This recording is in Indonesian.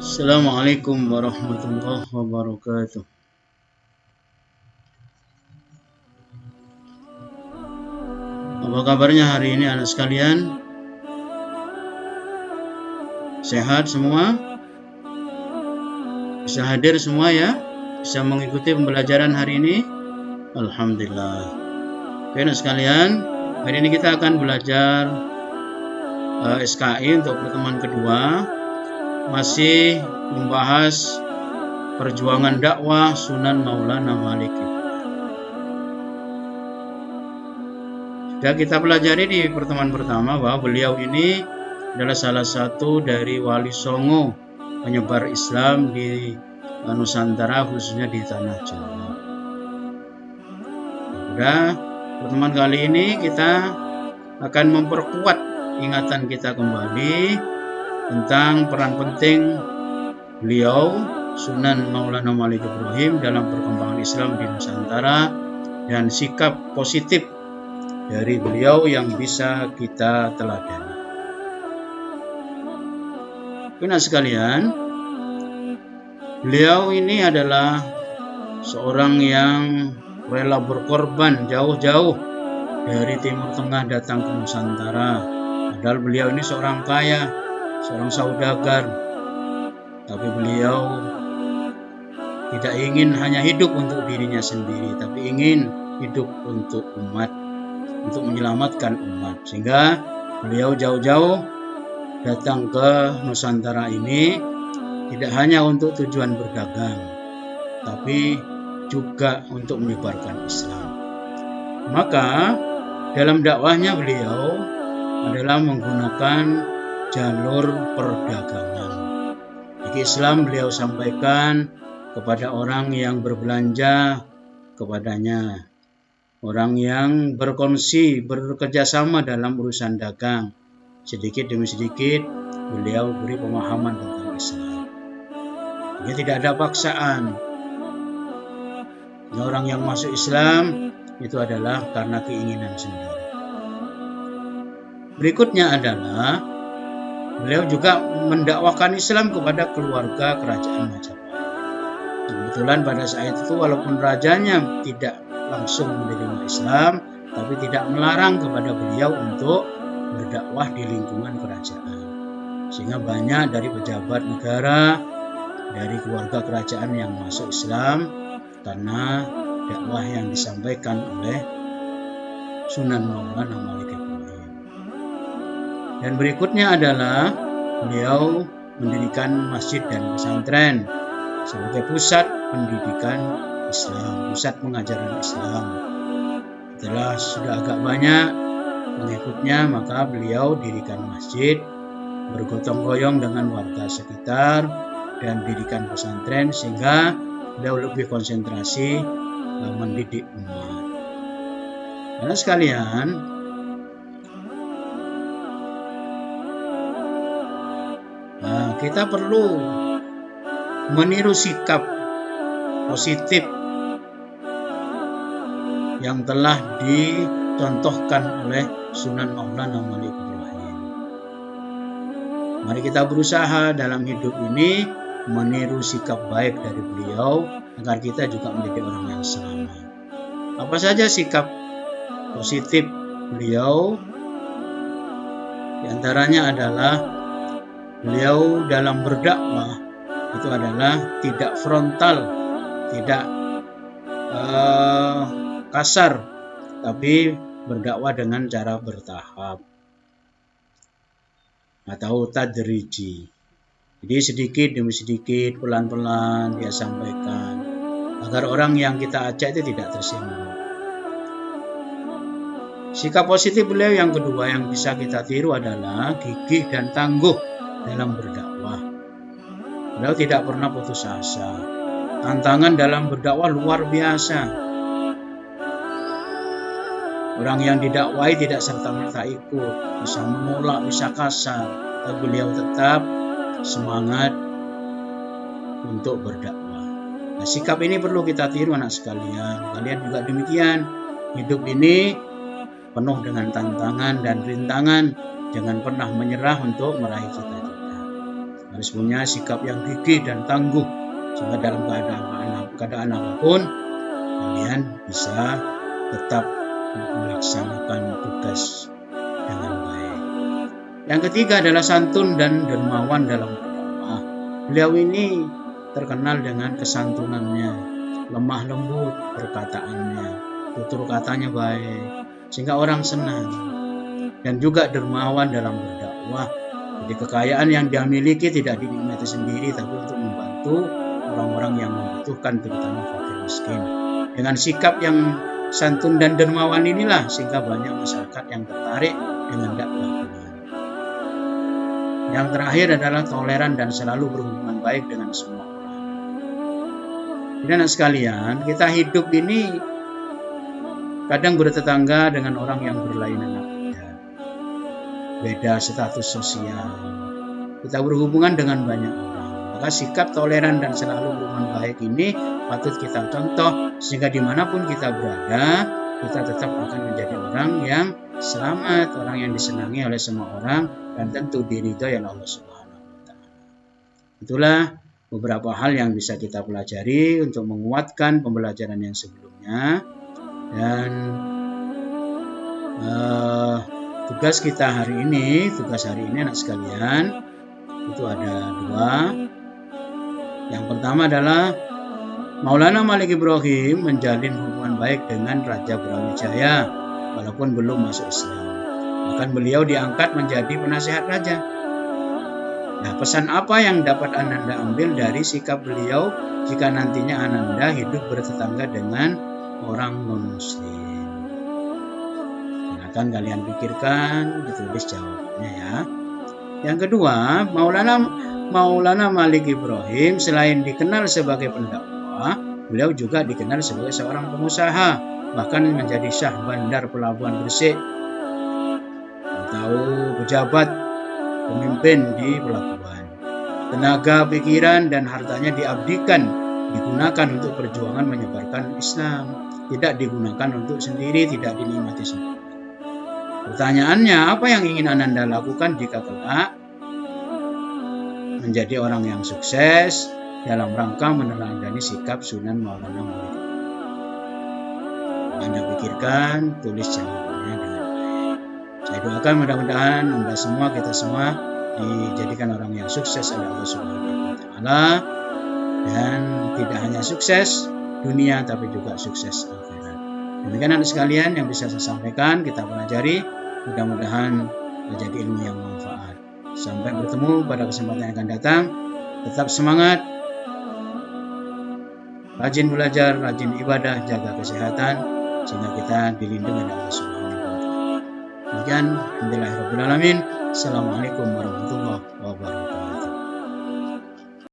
Assalamualaikum warahmatullahi wabarakatuh. Apa kabarnya hari ini anak sekalian? Sehat semua? Bisa hadir semua ya? Bisa mengikuti pembelajaran hari ini? Alhamdulillah. Oke anak sekalian, hari ini kita akan belajar SKI untuk pertemuan kedua. Masih membahas perjuangan dakwah Sunan Maulana Malik. Sudah kita pelajari di pertemuan pertama bahwa beliau ini adalah salah satu dari wali songo penyebar Islam di Nusantara, khususnya di tanah Jawa. Sudah pertemuan kali ini kita akan memperkuat ingatan kita kembali tentang peran penting beliau Sunan Maulana Malik Ibrahim dalam perkembangan Islam di Nusantara dan sikap positif dari beliau yang bisa kita teladani. Karena sekalian, beliau ini adalah seorang yang rela berkorban jauh-jauh dari Timur Tengah datang ke Nusantara. Padahal beliau ini seorang kaya, seorang saudagar. Tapi beliau tidak ingin hanya hidup untuk dirinya sendiri, tapi ingin hidup untuk umat, untuk menyelamatkan umat. Sehingga beliau jauh-jauh datang ke Nusantara ini tidak hanya untuk tujuan berdagang, tapi juga untuk menyebarkan Islam. Maka dalam dakwahnya beliau adalah menggunakan jalur perdagangan. Jadi Islam beliau sampaikan kepada orang yang berbelanja kepadanya, orang yang berkongsi, bekerjasama dalam urusan dagang. Sedikit demi sedikit beliau beri pemahaman tentang Islam. Jadi tidak ada paksaan. Orang yang masuk Islam itu adalah karena keinginan sendiri. Berikutnya adalah beliau juga mendakwakan Islam kepada keluarga kerajaan Majapahit. Kebetulan pada saat itu walaupun rajanya tidak langsung menerima Islam, tapi tidak melarang kepada beliau untuk berdakwah di lingkungan kerajaan. Sehingga banyak dari pejabat negara, dari keluarga kerajaan yang masuk Islam karena dakwah yang disampaikan oleh Sunan Maulana Malik Ibrahim. Dan berikutnya adalah beliau mendirikan masjid dan pesantren sebagai pusat pendidikan Islam, pusat pengajaran Islam. Setelah sudah agak banyak pengikutnya, maka beliau dirikan masjid, bergotong royong dengan warga sekitar, dan dirikan pesantren sehingga beliau lebih konsentrasi mendidik umat. Karena sekalian, kita perlu meniru sikap positif yang telah dicontohkan oleh Sunan Maulana Malik Ibrahim. Mari kita berusaha dalam hidup ini meniru sikap baik dari beliau agar kita juga menjadi orang yang selamat. Apa saja sikap positif beliau? Di antaranya adalah beliau dalam berdakwah itu adalah tidak frontal, tidak kasar, tapi berdakwah dengan cara bertahap atau tadriji. Jadi sedikit demi sedikit, pelan-pelan dia sampaikan agar orang yang kita ajak itu tidak tersinggung. Sikap positif beliau yang kedua yang bisa kita tiru adalah gigih dan tangguh dalam berdakwah. Beliau tidak pernah putus asa. Tantangan dalam berdakwah luar biasa. Orang yang didakwai tidak serta-merta ikut, bisa menolak, bisa kasar, tapi beliau tetap semangat untuk berdakwah. Nah, sikap ini perlu kita tiru anak sekalian. Kalian juga demikian. Hidup ini penuh dengan tantangan dan rintangan. Jangan pernah menyerah untuk meraih cita-cita. Mari harus punya sikap yang gigih dan tangguh, sehingga dalam keadaan apapun kalian bisa tetap melaksanakan tugas dengan baik. Yang ketiga adalah santun dan dermawan dalam berdakwah. Beliau ini terkenal dengan kesantunannya, lemah lembut perkataannya, tutur katanya baik, sehingga orang senang. Dan juga dermawan dalam berdakwah. Jadi kekayaan yang dia miliki tidak dinikmati sendiri, tapi untuk membantu orang-orang yang membutuhkan, terutama fakir miskin. Dengan sikap yang santun dan dermawan inilah sehingga banyak masyarakat yang tertarik dengan dakwah beliau. Yang terakhir adalah toleran dan selalu berhubungan baik dengan semua orang. Jadi anak sekalian, kita hidup ini kadang bertetangga dengan orang yang berlainan akidah, beda status sosial. Kita berhubungan dengan banyak orang. Maka sikap toleran dan selalu berhubungan baik ini patut kita contoh, sehingga dimanapun kita berada, kita tetap akan menjadi orang yang selamat, orang yang disenangi oleh semua orang, dan tentu diridhoi oleh Allah Subhanahu wa Ta'ala. Itulah beberapa hal yang bisa kita pelajari untuk menguatkan pembelajaran yang sebelumnya. Dan tugas hari ini anak sekalian itu ada dua. Yang pertama adalah Maulana Malik Ibrahim menjalin hubungan baik dengan Raja Brawijaya walaupun belum masuk Islam. Bahkan beliau diangkat menjadi penasihat raja. Nah, pesan apa yang dapat Ananda ambil dari sikap beliau jika nantinya Ananda hidup bertetangga dengan orang non-muslim? Silakan kalian pikirkan, ditulis jawabannya ya. Yang kedua, Maulana Malik Ibrahim selain dikenal sebagai pendakwah, beliau juga dikenal sebagai seorang pengusaha, bahkan menjadi syah bandar pelabuhan Gresik atau pejabat pemimpin di pelabuhan. Tenaga, pikiran, dan hartanya digunakan untuk perjuangan menyebarkan Islam, tidak digunakan untuk sendiri, tidak dinikmati sendiri. Pertanyaannya, apa yang ingin Ananda lakukan jika kelak menjadi orang yang sukses dalam rangka meneladani sikap Sunan Maulana Malik? Anda pikirkan, tulis jawabannya dengan baik. Saya doakan mudah-mudahan kita semua dijadikan orang yang sukses oleh Allah Subhanahu wa Ta'ala, dan tidak hanya sukses dunia tapi juga sukses akhirat. Demikian anak sekalian yang bisa saya sampaikan, kita pelajari, mudah-mudahan menjadi ilmu yang bermanfaat. Sampai bertemu pada kesempatan yang akan datang. Tetap semangat, rajin belajar, rajin ibadah, jaga kesehatan, sehingga kita dilindungi oleh Allah Subhanahu wa Ta'ala. Demikian, alhamdulillahirabbil alamin. Assalamualaikum warahmatullahi wabarakatuh.